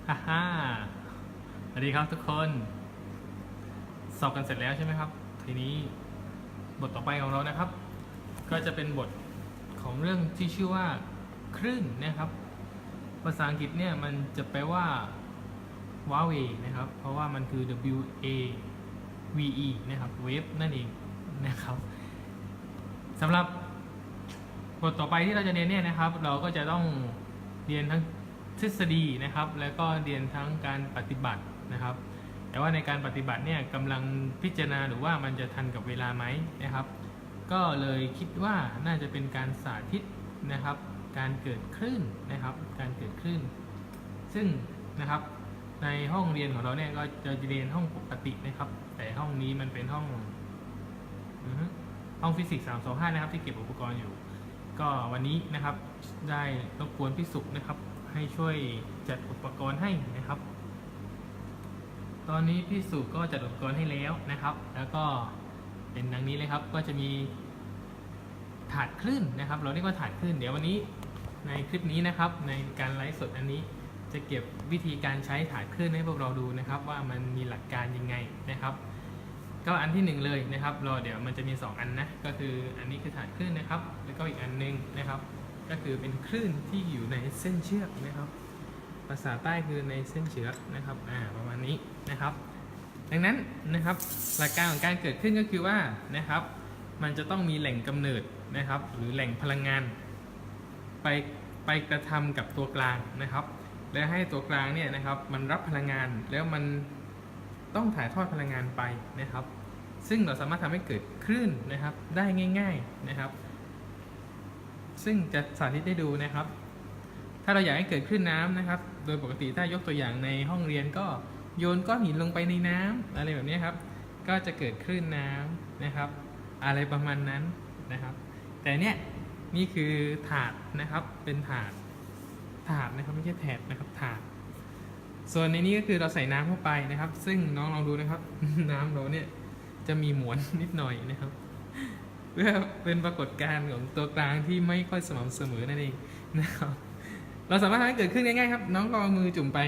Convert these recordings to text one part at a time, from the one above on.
ฮ่าฮ่าสวัสดีครับทุกคนสอบกันเสร็จแล้วใช่ไหมครับทีนี้บทต่อไปของเรานะครับก็จะเป็นบทของเรื่องที่ชื่อว่าคลื่นนะครับภาษาอังกฤษเนี่ยมันจะแปลว่า wave นะครับเพราะว่ามันคือ W A V E นะครับ wave นั่นเองนะครับสำหรับบทต่อไปที่เราจะเรียนเนี่ยนะครับเราก็จะต้องเรียนทั้งทฤษฎีนะครับแล้วก็เรียนทั้งการปฏิบัตินะครับแต่ว่าในการปฏิบัติเนี่ยกำลังพิจารณาหรือว่ามันจะทันกับเวลาไหมนะครับก็เลยคิดว่าน่าจะเป็นการสาธิตนะครับการเกิดคลื่นนะครับการเกิดคลื่นซึ่งนะครับในห้องเรียนของเราเนี่ยก็จะเรียนห้องปกตินะครับแต่ห้องนี้มันเป็นห้องฟิสิกส์325นะครับที่เก็บอุปกรณ์อยู่ก็วันนี้นะครับได้รบกวนพี่สุขนะครับให้ช่วยจัดอุปกรณ์ให้นะครับตอนนี้พี่สุก็จัดอุปกรณ์ให้แล้วนะครับแล้วก็เป็นดังนี้เลยครับก็จะมีถาดคลื่นนะครับเราเรียกว่าถาดคลื่นเดี๋ยววันนี้ในคลิปนี้นะครับในการไลฟ์สดอันนี้จะเก็บวิธีการใช้ถาดคลื่นให้พวกเราดูนะครับว่ามันมีหลักการยังไงนะครับก็อันที่1เลยนะครับเดี๋ยวมันจะมี2อันนะก็คืออันนี้คือถาดคลื่นนะครับแล้วก็อีกอันนึงนะครับก็คือเป็นคลื่นที่อยู่ในเส้นเชือกนะครับภาษาใต้คือในเส้นเชือกนะครับประมาณนี้นะครับดังนั้นนะครับหลักการของการเกิดขึ้นก็คือว่านะครับมันจะต้องมีแหล่งกำเนิดนะครับหรือแหล่งพลังงานไปกระทำกับตัวกลางนะครับและให้ตัวกลางเนี่ยนะครับมันรับพลังงานแล้วมันต้องถ่ายทอดพลังงานไปนะครับซึ่งเราสามารถทำให้เกิดคลื่นนะครับได้ง่ายๆนะครับซึ่งจะสาธิตให้ดูนะครับถ้าเราอยากให้เกิดคลื่นน้ำนะครับโดยปกติถ้ายกตัวอย่างในห้องเรียนก็โยนก้อนหินลงไปในน้ำอะไรแบบนี้ครับก็จะเกิดคลื่นน้ำนะครับอะไรประมาณนั้นนะครับแต่เนี่ยนี่คือถาดนะครับเป็นถาดนะครับไม่ใช่แถดนะครับถาดส่วนในนี้ก็คือเราใส่น้ำเข้าไปนะครับซึ่งน้องลองดูนะครับ น้ำเราเนี่ยจะมีหมวนนิดหน่อยนะครับเพื่อเป็นปรากฏการณ์ของตัวกลางที่ไม่ค่อยสม่ำเสมอนั่นเองนะครับเราสามารถทำให้เกิดขึ้นง่ายๆครับน้องลองมือจุ่มไป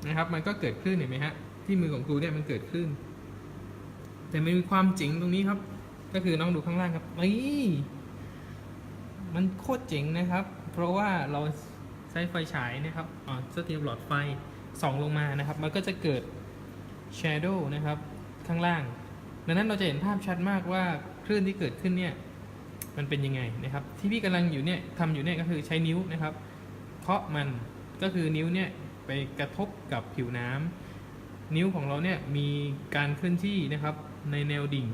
นะครับมันก็เกิดขึ้นเห็นไหมฮะที่มือของครูเนี่ยมันเกิดขึ้นแต่มันมีความเจ๋งตรงนี้ครับก็คือน้องดูข้างล่างครับมันโคตรเจ๋งนะครับเพราะว่าเราใช้ไฟฉายนะครับสเตรียมหลอดไฟส่องลงมานะครับมันก็จะเกิด shadow นะครับข้างล่างดังนั้นเราจะเห็นภาพชัดมากว่าคลื่นที่เกิดขึ้นเนี่ยมันเป็นยังไงนะครับที่พี่กำลังอยู่เนี่ยทำอยู่เนี่ยก็คือใช้นิ้วนะครับเคาะมันก็คือนิ้วเนี่ยไปกระทบกับผิวน้ำนิ้วของเราเนี่ยมีการเคลื่อนที่นะครับในแนวดิ่ง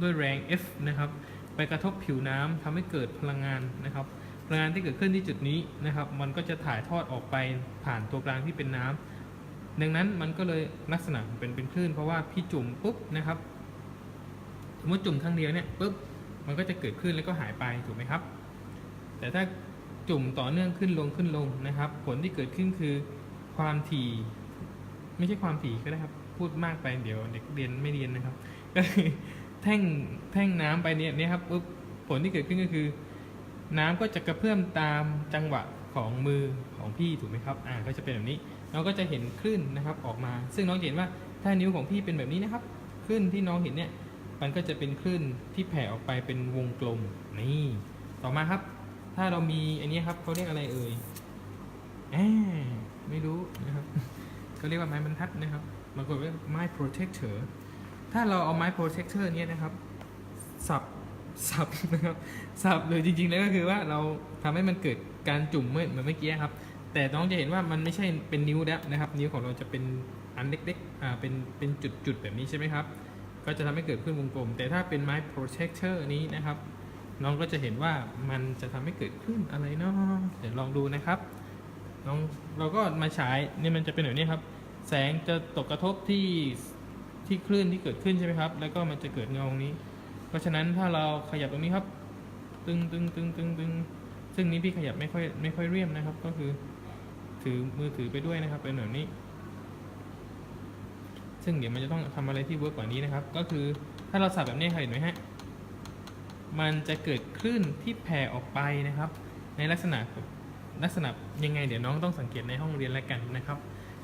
ด้วยแรง F นะครับไปกระทบผิวน้ำทำให้เกิดพลังงานนะครับพลังงานที่เกิดขึ้นที่จุดนี้นะครับมันก็จะถ่ายทอดออกไปผ่านตัวกลางที่เป็นน้ำดังนั้นมันก็เลยลักษณะเป็นคลื่นเพราะว่าพี่จุ่มปุ๊บนะครับสมมติจุ่มครั้งเดียวเนี่ยปุ๊บมันก็จะเกิดขึ้นแล้วก็หายไปถูกไหมครับแต่ถ้าจุ่มต่อเนื่องขึ้นลงนะครับผลที่เกิดขึ้นคือความถี่ไม่ใช่ความถี่ก็ได้ครับพูดมากไปเดี๋ยวเด็กเรียนไม่เรียนนะครับก็คือแท่งน้ำไปเนี่ยครับปุ๊บผลที่เกิดขึ้นก็คือน้ำก็จะกระเพื่อมตามจังหวะของมือของพี่ถูกไหมครับก็จะเป็นแบบนี้เราก็จะเห็นคลื่นนะครับออกมาซึ่งน้องเห็นว่าถ้านิ้วของพี่เป็นแบบนี้นะครับคลื่นที่น้องเห็นเนี่ยมันก็จะเป็นคลื่นที่แผ่ออกไปเป็นวงกลมนี่ต่อมาครับถ้าเรามีอันนี้ครับเขาเรียกอะไรเอ่ยไม่รู้นะครับเขาเรียกว่าไม้บรรทัดนะครับบางคนเรียกไม้ protector ถ้าเราเอาไม้ protector เนี่ยนะครับสับนะครับสับเลยจริงๆแล้วก็คือว่าเราทำให้มันเกิดการจุ่มเหมือนเมื่อกี้ครับแต่น้องจะเห็นว่ามันไม่ใช่เป็นนิ้วแล้วนะครับนิ้วของเราจะเป็นอันเล็กๆเป็นจุดแบบนี้ใช่ไหมครับก็จะทำให้เกิดขึ้นวงกลมแต่ถ้าเป็นไม้ protector นี้นะครับน้องก็จะเห็นว่ามันจะทำให้เกิดขึ้นอะไรเนาะเดี๋ยวลองดูนะครับเราก็มาฉายนี่มันจะเป็นแบบนี้ครับแสงจะตกกระทบที่คลื่นที่เกิดขึ้นใช่ไหมครับแล้วก็มันจะเกิดเงานี้เพราะฉะนั้นถ้าเราขยับตรงนี้ครับตึงซึ่งนี้พี่ขยับไม่ค่อยเรียบนะครับก็คือมือถือไปด้วยนะครับเป็นแบบนี้ซึ่งเดี๋ยวมันจะต้องทำอะไรที่เวิร์กกว่านี้นะครับก็คือถ้าเราสับแบบนี้เห็นไหมฮะมันจะเกิดคลื่นที่แผ่ออกไปนะครับในลักษณะยังไงเดี๋ยวน้องต้องสังเกตในห้องเรียนแล้วกันนะครับ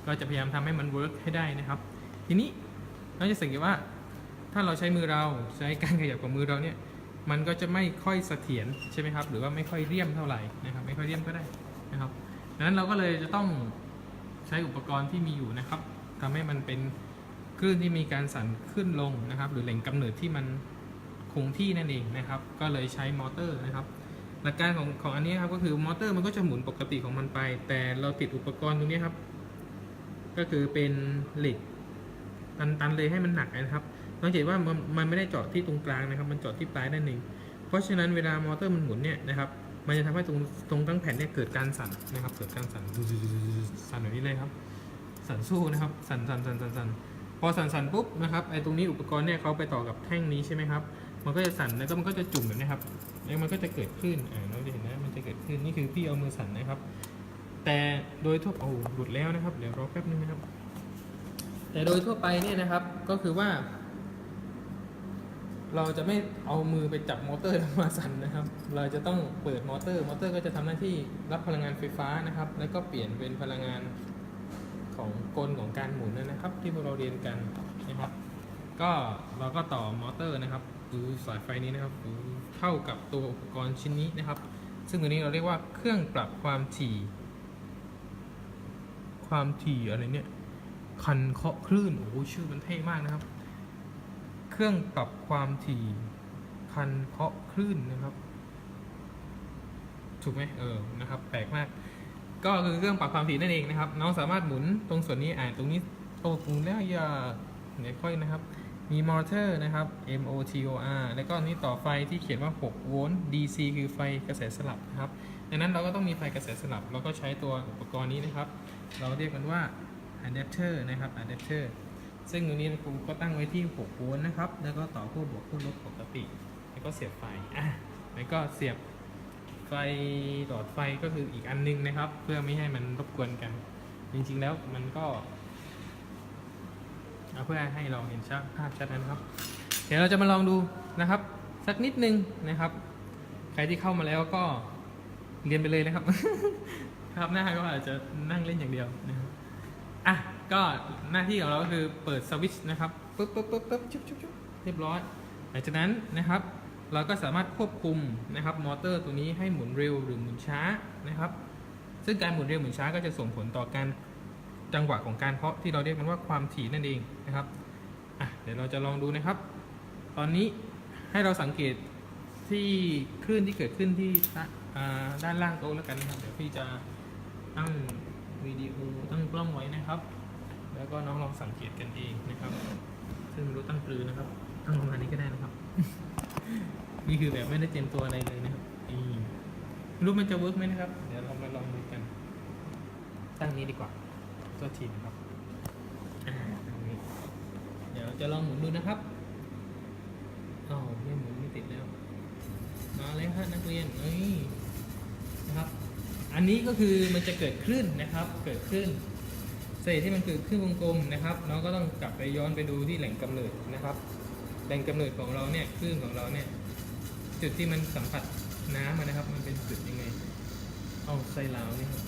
ก็จะพยายามทำให้มันเวิร์กให้ได้นะครับ ทีนี้เราจะสังเกตว่าถ้าเราใช้มือเราใช้การขยับของมือเราเนี่ยมันก็จะไม่ค่อยเสถียรใช่ไหมครับหรือว่าไม่ค่อยเรียมเท่าไหร่นะครับไม่ค่อยเรียมก็ได้นะครับดังนั้นเราก็เลยจะต้องใช้อุปกรณ์ที่มีอยู่นะครับทำให้มันเป็นคลื่นที่มีการสั่นขึ้นลงนะครับหรือแหล่งกำเนิดที่มันคงที่นั่นเองนะครับก็เลยใช้มอเตอร์นะครับหลักการของอันนี้ครับก็คือมอเตอร์มันก็จะหมุนปกติของมันไปแต่เราติดอุปกรณ์ตรงนี้ครับก็คือเป็นเหล็กตันๆเลยให้มันหนักนะครับสังเกตว่ามันไม่ได้เจาะที่ตรงกลางนะครับมันเจาะที่ปลายนั่นเองเพราะฉะนั้นเวลามอเตอร์มันหมุนเนี่ยนะครับมันจะทำให้ตรงทั้งแผ่นเนี่ยเกิดการสั่นนะครับเกิดการสั่นแบบนี้เลยครับสั่นสู้นะครับสั่นพอสั่นปุ๊บนะครับไอ้ตรงนี้อุปกรณ์เนี่ยเขาไปต่อกับแท่งนี้ใช่ไหมครับมันก็จะสั่นแล้วก็มันก็จะจุ่มแบบนี้ครับแล้วมันก็จะเกิดขึ้นเราจะเห็นนะมันจะเกิดขึ้นนี่คือพี่เอามือสั่นนะครับแต่โดยทั่วหลุดแล้วนะครับเดี๋ยวรอแป๊บนึงนะครับแต่โดยทั่วไปเนี่ยนะครับก็คือว่าเราจะไม่เอามือไปจับมอเตอร์มาสั่นนะครับเราจะต้องเปิดมอเตอร์ก็จะทำหน้าที่รับพลังงานไฟฟ้านะครับแล้วก็เปลี่ยนเป็นพลังงานของกลของการหมุนนะครับที่พวกเราเรียนกันนะครับก็เราก็ต่อมอเตอร์นะครับหรือสายไฟนี้นะครับเข้ากับตัวอุปกรณ์ชิ้นนี้นะครับซึ่งตัวนี้เราเรียกว่าเครื่องปรับความถี่อะไรเนี่ยคันเคาะคลื่นโอ้โหชื่อมันเท่มากนะครับเครื่องปรับความถี่คันเคาะคลื่นนะครับถูกไหมนะครับแปลกมากก็คือเครื่องปรับความถี่นั่นเองนะครับน้องสามารถหมุนตรงส่วนนี้ตรงนี้ตรงแล้วอย่าเดี๋ยวค่อยนะครับมีมอเตอร์นะครับ motor แล้วก็นี่ต่อไฟที่เขียนว่า6โวลต์ DC คือไฟกระแสสลับนะครับดังนั้นเราก็ต้องมีไฟกระแสสลับเราก็ใช้ตัวอุปกรณ์นี้นะครับเราเรียกมันว่า adapter นะครับ adapter ซึ่งตรงนี้ครูก็ตั้งไว้ที่6โวลต์นะครับแล้วก็ต่อขั้วบวกขั้วลบปกติแล้วก็เสียบไฟแล้วก็เสียบไฟหลอดไฟก็คืออีกอันนึงนะครับเพื่อไม่ให้มันรบกวนกันจริงๆแล้วมันก็เพื่อให้เราเห็นภาพชัดนะครับเดี๋ยวเราจะมาลองดูนะครับสักนิดนึงนะครับใครที่เข้ามาแล้วก็เรียนไปเลยนะครับ ครับหน้าก็อาจจะนั่งเล่นอย่างเดียวนะครับก็หน้าที่ของเราก็คือเปิดสวิตช์นะครับปึ๊บชุบเรียบร้อยหลังจากนั้นนะครับเราก็สามารถควบคุมนะครับมอเตอร์ตัวนี้ให้หมุนเร็วหรือหมุนช้านะครับซึ่งการหมุนเร็วหมุนช้าก็จะส่งผลต่อการจังหวะของการเคาะที่เราเรียกมันว่าความถี่นั่นเองนะครับเดี๋ยวเราจะลองดูนะครับตอนนี้ให้เราสังเกตที่คลื่นที่เกิดขึ้นที่ด้านล่างโต๊ะแล้วกันนะครับเดี๋ยวพี่จะตั้งวิดีโอตั้งกล้องไว้นะครับแล้วก็น้องลองสังเกตกันเองนะครับซึ่งไม่รู้ตั้งปลือนะครับตั้งประมาณนี้ก็ได้นะครับ นี่คือแบบไม่ได้เตรียมตัวอะไรเลยนะครับรู้มันจะเวิร์กไหมนะครับเดี๋ยวเรามาลองดูกันตั้งนี้ดีกว่าตัวทีนะครับตั้งนี้เดี๋ยวจะลองหมุนดูนะครับไม่หมุนไม่ติดแล้วมาแล้วฮะนักเรียนนะครับอันนี้ก็คือมันจะเกิดคลื่นนะครับเกิดคลื่นเศษที่มันเกิดขึ้นวงกลมนะครับน้องก็ต้องกลับไปย้อนไปดูที่แหล่งกำเนิดนะครับแหล่งกำเนิดของเราเนี่ยคลื่นของเราเนี่ยจุดที่มันสัมผัสน้ำนะครับมันเป็นจุดยังไงไส้ลาวนี่ครับ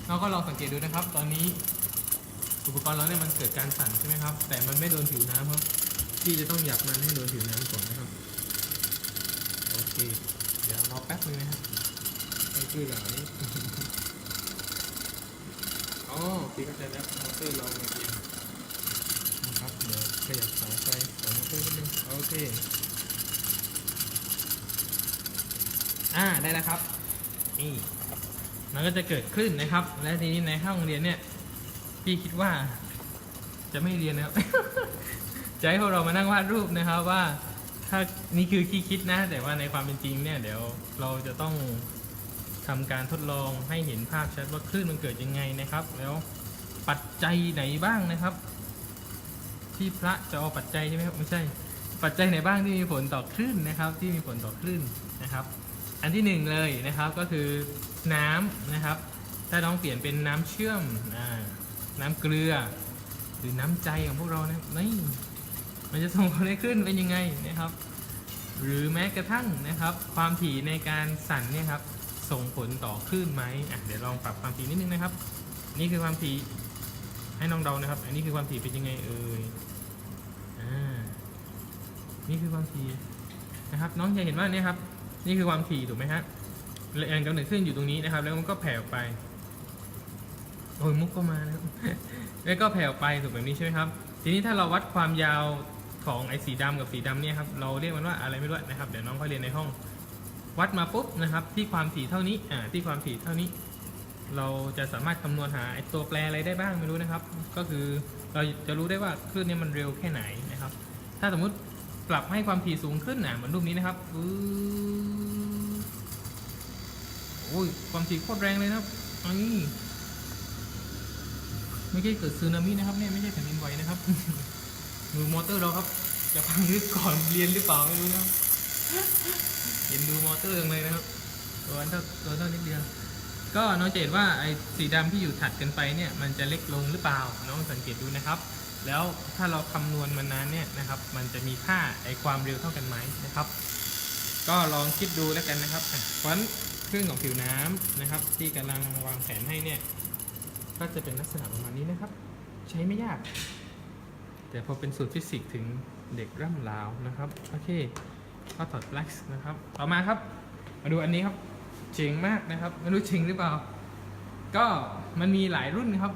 เราก็ลองสังเกตดูนะครับตอนนี้อุปกรณ์เราเนี่ยมันเกิดการสั่นใช่ไหมครับแต่มันไม่โดนผิวน้ำครับที่จะต้องหยับมันให้โดนผิวน้ำก่อนนะครับโอเคเดี๋ยวรอแป๊บนึงนะครับไอ้คลื่นเหล่านี้ พี่เข้าใจแล้วมอเตอร์เราเองนะครับเดี๋ยวขยับสายไฟของมอเตอร์นิดนึงโอเคได้แล้วครับนี่มันก็จะเกิดขึ้นนะครับ และทีนี้ในห้องเรียนเนี่ยพี่คิดว่าจะไม่เรียนนะครับ จะให้พวกเรามานั่งวาดรูปนะครับว่าถ้านี่คือที่คิดนะแต่ว่าในความเป็นจริงเนี่ยเดี๋ยวเราจะต้องทำการทดลองให้เห็นภาพชัดว่าคลื่นมันเกิดยังไงนะครับแล้วปัจจัยไหนบ้างนะครับที่พระจะเอาปัจจัยใช่ไหมครับไม่ใช่ปัจจัยไหนบ้างที่มีผลต่อคลื่นนะครับที่มีผลต่อคลื่นนะครับอันที่หนึ่งเลยนะครับก็คือน้ำนะครับถ้าน้องเปลี่ยนเป็นน้ำเชื่อมน้ำเกลือหรือน้ำใจของพวกเราเนี่ยมันจะส่งผลให้คลื่นเป็นยังไงนะครับหรือแม้กระทั่งนะครับความถี่ในการสั่นเนี่ยครับส่งผลต่อคลื่นไหมเดี๋ยวลองปรับความถี่นิดนึงนะครับนี่คือความถี่ ให้น้องเดานะครับ อันนี้คือความถี่เป็นยังไงเอ่ยนี่คือความถี่นะครับน้องจะเห็นว่านี่ครับนี่คือความถี่ถูกไหมฮะแรงกำเนิดขึ้นอยู่ตรงนี้นะครับแล้วมันก็แผ่ออกไปโอ้ยมุกก็มาแล้ว แล้วก็แผ่ออกไปถูกแบบนี้ใช่ไหมครับทีนี้ถ้าเราวัดความยาวของไอ้สีดำกับสีดำเนี่ยครับเราเรียกมันว่าอะไรไม่รู้นะครับเดี๋ยวน้องเขาเรียนในห้องวัดมาปุ๊บนะครับที่ความถี่เท่านี้ที่ความถี่เท่านี้เราจะสามารถคำนวณหาไอ้ตัวแปรอะไรได้บ้างไม่รู้นะครับก็คือเราจะรู้ได้ว่าคลื่นนี้มันเร็วแค่ไหนนะครับถ้าสมมุติปรับให้ความถี่สูงขึ้นเหมือนรูปนี้นะครับโอ้ยความถี่โคตรแรงเลยนะครับอันนี้ไม่ใช่เกิดสึนามินะครับเนี่ยไม่ใช่แผ่นดินไหวนะครับ ดูมอเตอร์เราครับจะพังหรือก่อนเรียนหรือเปล่าไม่รู้นะเห็นดูมอเตอร์เลยนะครับตัวเท่านิดเดียวก็น้องจะเห็นว่าไอ้สีดำที่อยู่ถัดกันไปเนี่ยมันจะเล็กลงหรือเปล่าน้องสังเกตดูนะครับแล้วถ้าเราคำนวณมันนานเนี่ยนะครับมันจะมีค่าไอ้ความเร็วเท่ากันไหมนะครับก็ลองคิดดูแล้วกันนะครับเพราะฉะนั้นคลื่นของผิวน้ำนะครับที่กำลังวางแผนให้เนี่ยก็จะเป็นลักษณะประมาณนี้นะครับใช้ไม่ยากแต่พอเป็นสูตรฟิสิกส์ถึงเด็กร่ำลาวนะครับโอเคก็ถอดปลั๊กนะครับต่อมาครับมาดูอันนี้ครับเจ๋งมากนะครับไม่รู้จริงหรือเปล่าก็มันมีหลายรุ่นครับ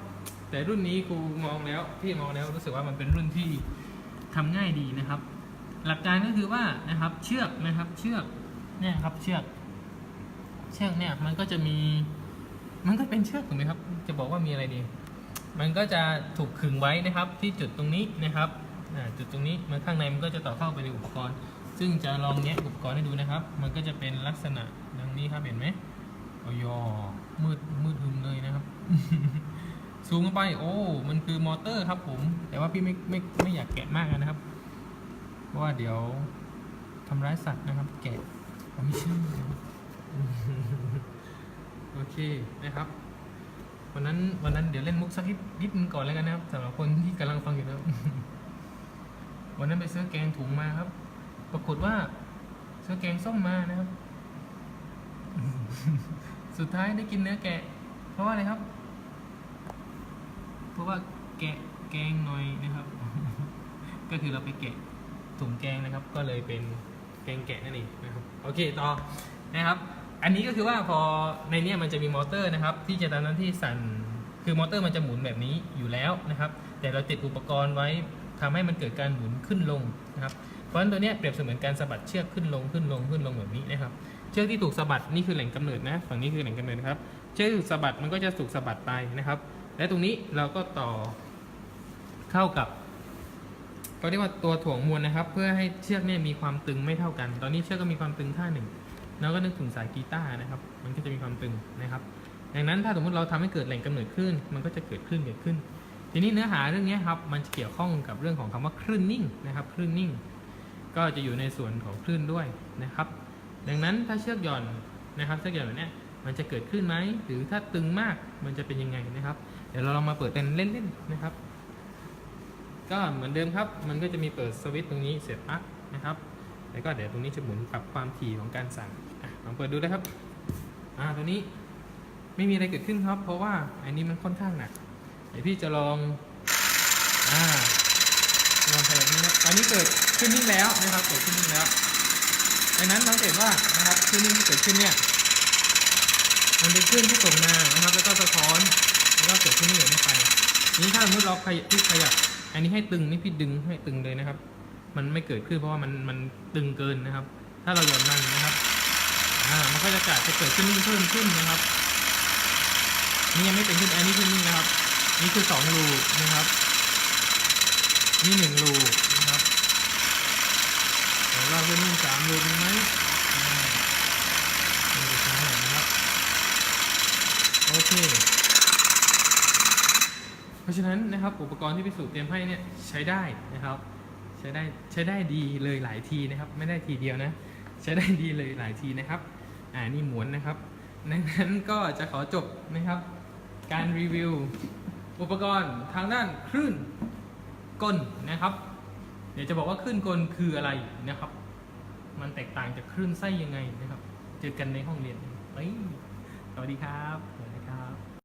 แต่รุ่นนี้ครูมองแล้วพี่มองแล้วรู้สึกว่ามันเป็นรุ่นที่ทำง่ายดีนะครับหลักการก็คือว่านะครับเชือกนะครับเชือกเนี่ยครับเชือกเนี่ยมันก็จะมีมันก็เป็นเชือกถูกไหมครับจะบอกว่ามีอะไรดีมันก็จะถูกขึงไว้นะครับที่จุดตรงนี้นะครับจุดตรงนี้มันข้างในมันก็จะต่อเข้าไปในอุปกรณ์ซึ่งจะลองแงะอุปกรณ์ให้ดูนะครับมันก็จะเป็นลักษณะดังนี้ครับเห็นไหมโอ้ยมืดหึมเลยนะครับ ซูมเข้าไปโอ้มันคือมอเตอร์ครับผมแต่ว่าพี่ไม่อยากแกะมากนะครับเพราะว่าเดี๋ยวทำร้ายสัตว์นะครับแกะไม่ใช่นะครับ โอเคนะครับวันนั้นเดี๋ยวเล่นมุกสักนิดนึงก่อนแล้วกันนะครับสำหรับคนที่กำลังฟังอยู่นะครับ วันนั้นไปซื้อแกงถุงมาครับ ปรากฏว่าซื้อแกงส้มมานะครับ สุดท้ายได้กินเนื้อแกะเพราะว่าอะไรครับเพราะว่าแกงหน่อยนะครับ ก็คือเราไปแกะถุงแกงนะครับก็เลยเป็นแกงแกะนั่นเองนะครับโอเคต่อนะครับอันนี้ก็คือว่าพอในนี้มันจะมีมอเตอร์นะครับที่จะทำหน้าที่สั่นคือมอเตอร์มันจะหมุนแบบนี้อยู่แล้วนะครับแต่เราติดอุปกรณ์ไว้ทำให้มันเกิดการหมุนขึ้นลงนะครับเพราะฉะนั้นตัวนี้เปรียบเสมือนการสะบัดเชือกขึ้นลงแบบนี้นะครับเชือกที่ถูกสะบัดนี่คือแหล่งกำเนิดนะฝั่งนี้คือแหล่งกำเนิดนะครับเชือกสะบัดมันก็จะถูกสะบัดไปนะครับและตรงนี้เราก็ต่อเข้ากับก็เรียกว่าตัวถ่วงมวลนะครับเพื่อให้เชือกเนี่ยมีความตึงไม่เท่ากันตอนนี้เชือกก็มีความตึงท่าหนึ่งแล้วก็นึกถึงสายกีตาร์นะครับมันก็จะมีความตึงนะครับดังนั้นถ้าสมมติเราทำให้เกิดแหล่งกำเนิดขึ้นมันก็จะเกิดขึ้นทีนี้เนื้อหาเรื่องนี้ครับมันจะเกี่ยวข้องกับเรื่องของคำว่าคลื่นนิ่งนะครับคลื่นนิ่งก็จะอยู่ในส่วนของคลื่นด้วยนะครับดังนั้นถ้าเชือกหย่อนนะครับเชือกหย่อนแบบนี้มันจะเกิดขึ้นไหมหรือถ้าตึงมากมันจะเป็นยังไงนะครับเดี๋ยวเราลองมาเปิดเป็นเล่นๆนะครับก็เหมือนเดิมครับมันก็จะมีเปิดสวิตช์ตรงนี้เสียบปลั๊กนะครับแล้วก็เดี๋ยวตรงนี้จะหมุนปรับความถี่ของการสั่นลองเปิดดูได้ครับตัวนี้ไม่มีอะไรเกิดขึ้นครับเพราะว่าอันนี้มันค่อนข้างหนักเดี๋ยวพี่จะลองขยับนี้นะตอนนี้เกิดขึ้นนิ่งแล้วนะครับเกิดขึ้นนิ่งแล้วดังนั้นน้องเห็นว่านะครับขึ้นนิ่งที่เกิดขึ้นเนี่ยมันเป็นคลื่นที่ส่งมานะครับแล้วก็สะท้อนแล้วก็เกิดขึ้นนิ่งอย่างนี้ไปนี้ถ้าสมมติเราขยับอันนี้ให้ตึงนี่พี่ดึงให้ตึงเลยนะครับมันไม่เกิดขึ้นเพราะว่ามันตึงเกินนะครับถ้าเราหย่อนมันนะครับมันก็จะเกิดขึ้นนิ่งเพิ่มขึ้นนะครับนี่ยังไม่เป็นขึ้นอันนี้ขึ้นนิ่งนะครับนี่คือ2รูนะครับนี่1รูนะครับเดี๋ยวเราจะนิ่ง3รูดีไหมนะครับโอเคเพราะฉะนั้นนะครับอุปกรณ์ที่พิสูจน์เตรียมให้เนี่ยใช้ได้นะครับใช้ได้ดีเลยหลายทีนะครับไม่ได้ทีเดียวนะใช้ได้ดีเลยหลายทีนะครับนี่หมุนนะครับดังนั้นก็จะขอจบนะครับการรีวิวอุปกรณ์ทางด้านคลื่นกลนะครับเดี๋ยวจะบอกว่าคลื่นกลคืออะไรนะครับมันแตกต่างจากคลื่นไส้ยังไงนะครับเจอกันในห้องเรียนสวัสดีครับ